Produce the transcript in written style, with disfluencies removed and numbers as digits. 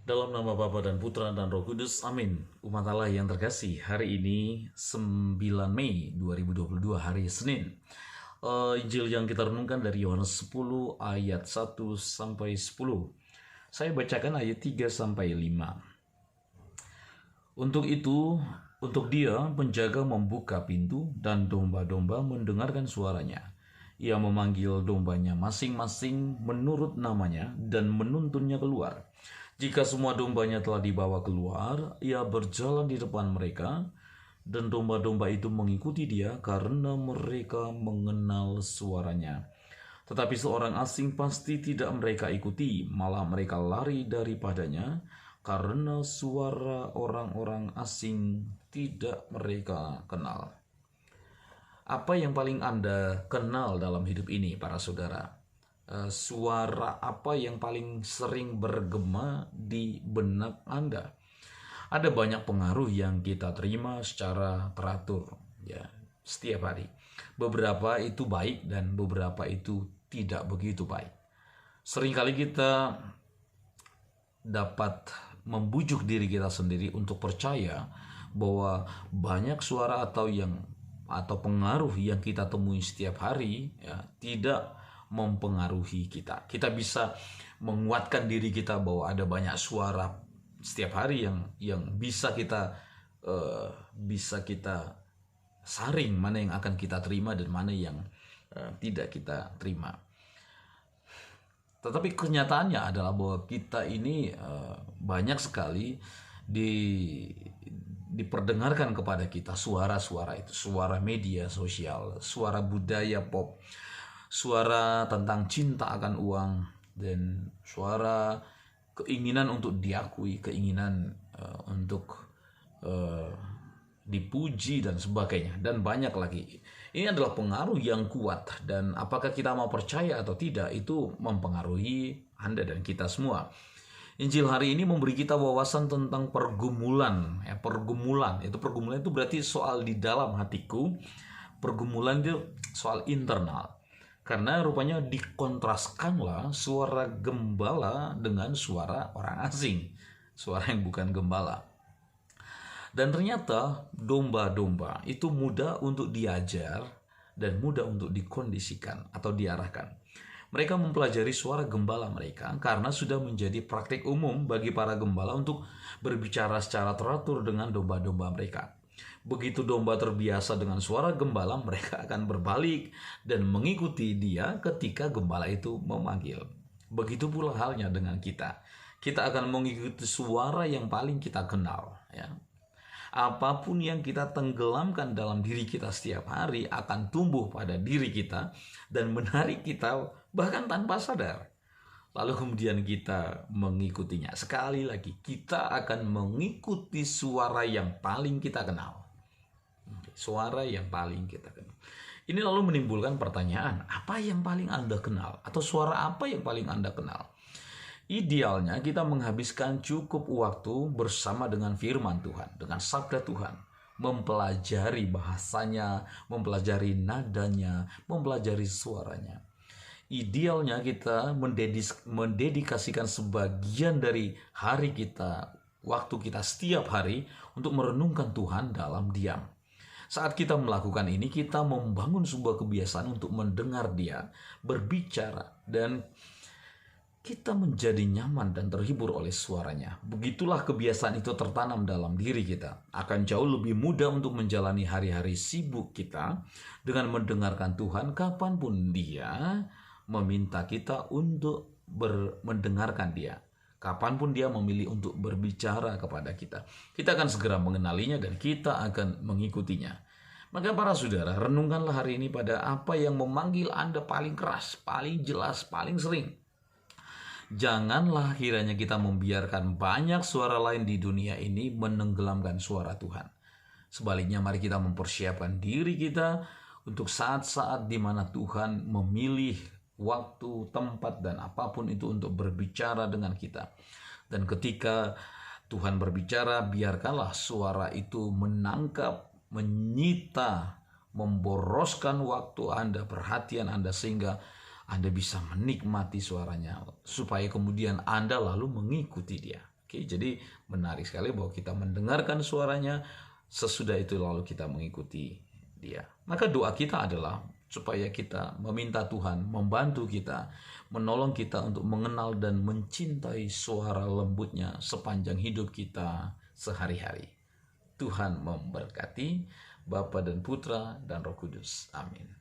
Dalam nama Bapa dan Putra dan Roh Kudus, amin. Umat Allah yang terkasih, hari ini 9 Mei 2022, hari Senin. Injil yang kita renungkan dari Yohanes 10 ayat 1 sampai 10. Saya bacakan ayat 3 sampai 5. Untuk dia penjaga membuka pintu dan domba-domba mendengarkan suaranya. Ia memanggil dombanya masing-masing menurut namanya dan menuntunnya keluar. Jika semua dombanya telah dibawa keluar, ia berjalan di depan mereka, dan domba-domba itu mengikuti dia karena mereka mengenal suaranya. Tetapi seorang asing pasti tidak mereka ikuti, malah mereka lari daripadanya, karena suara orang-orang asing tidak mereka kenal. Apa yang paling Anda kenal dalam hidup ini, para saudara? Suara apa yang paling sering bergema di benak Anda? Ada banyak pengaruh yang kita terima secara teratur, ya, setiap hari. Beberapa itu baik dan beberapa itu tidak begitu baik. Seringkali kita dapat membujuk diri kita sendiri untuk percaya bahwa banyak suara atau pengaruh yang kita temui setiap hari, ya, tidak mempengaruhi kita. Kita bisa menguatkan diri kita bahwa ada banyak suara setiap hari yang bisa kita saring mana yang akan kita terima dan mana yang tidak kita terima. Tetapi kenyataannya adalah bahwa kita ini banyak sekali diperdengarkan kepada kita suara-suara itu, suara media sosial, suara budaya pop, suara tentang cinta akan uang, dan suara keinginan untuk diakui, keinginan untuk dipuji dan sebagainya, dan banyak lagi. Ini adalah pengaruh yang kuat, dan apakah kita mau percaya atau tidak itu mempengaruhi Anda dan kita semua. Injil hari ini memberi kita wawasan tentang pergumulan. Pergumulan itu berarti soal di dalam hatiku. Pergumulan itu soal internal. Karena rupanya dikontraskanlah suara gembala dengan suara orang asing, suara yang bukan gembala. Dan ternyata domba-domba itu mudah untuk diajar dan mudah untuk dikondisikan atau diarahkan. Mereka mempelajari suara gembala mereka karena sudah menjadi praktik umum bagi para gembala untuk berbicara secara teratur dengan domba-domba mereka. Begitu domba terbiasa dengan suara gembala, mereka akan berbalik dan mengikuti dia ketika gembala itu memanggil. Begitu pula halnya dengan kita. Kita akan mengikuti suara yang paling kita kenal, ya. Apapun yang kita tenggelamkan dalam diri kita setiap hari akan tumbuh pada diri kita dan menarik kita bahkan tanpa sadar. Lalu kemudian kita mengikutinya. Sekali lagi, kita akan mengikuti suara yang paling kita kenal. Suara yang paling kita kenal. Ini lalu menimbulkan pertanyaan, apa yang paling Anda kenal? Atau suara apa yang paling Anda kenal? Idealnya kita menghabiskan cukup waktu bersama dengan firman Tuhan, dengan sabda Tuhan, mempelajari bahasanya, mempelajari nadanya, mempelajari suaranya. Idealnya kita mendedikasikan sebagian dari hari kita, waktu kita setiap hari untuk merenungkan Tuhan dalam diam. Saat kita melakukan ini, kita membangun sebuah kebiasaan untuk mendengar Dia berbicara, dan kita menjadi nyaman dan terhibur oleh suaranya. Begitulah kebiasaan itu tertanam dalam diri kita. Akan jauh lebih mudah untuk menjalani hari-hari sibuk kita dengan mendengarkan Tuhan kapanpun Dia meminta kita untuk mendengarkan Dia. Kapanpun Dia memilih untuk berbicara kepada kita. Kita akan segera mengenalinya dan kita akan mengikutinya. Maka para saudara, renungkanlah hari ini pada apa yang memanggil Anda paling keras, paling jelas, paling sering. Janganlah kiranya kita membiarkan banyak suara lain di dunia ini menenggelamkan suara Tuhan. Sebaliknya, mari kita mempersiapkan diri kita untuk saat-saat di mana Tuhan memilih waktu, tempat, dan apapun itu untuk berbicara dengan kita. Dan ketika Tuhan berbicara, biarkanlah suara itu menangkap, menyita, memboroskan waktu Anda, perhatian Anda, sehingga Anda bisa menikmati suaranya, supaya kemudian Anda lalu mengikuti Dia. Oke, jadi menarik sekali bahwa kita mendengarkan suaranya, sesudah itu lalu kita mengikuti dia. Maka doa kita adalah supaya kita meminta Tuhan membantu kita, menolong kita untuk mengenal dan mencintai suara lembutnya sepanjang hidup kita sehari-hari. Tuhan memberkati Bapa dan Putra dan Roh Kudus. Amin.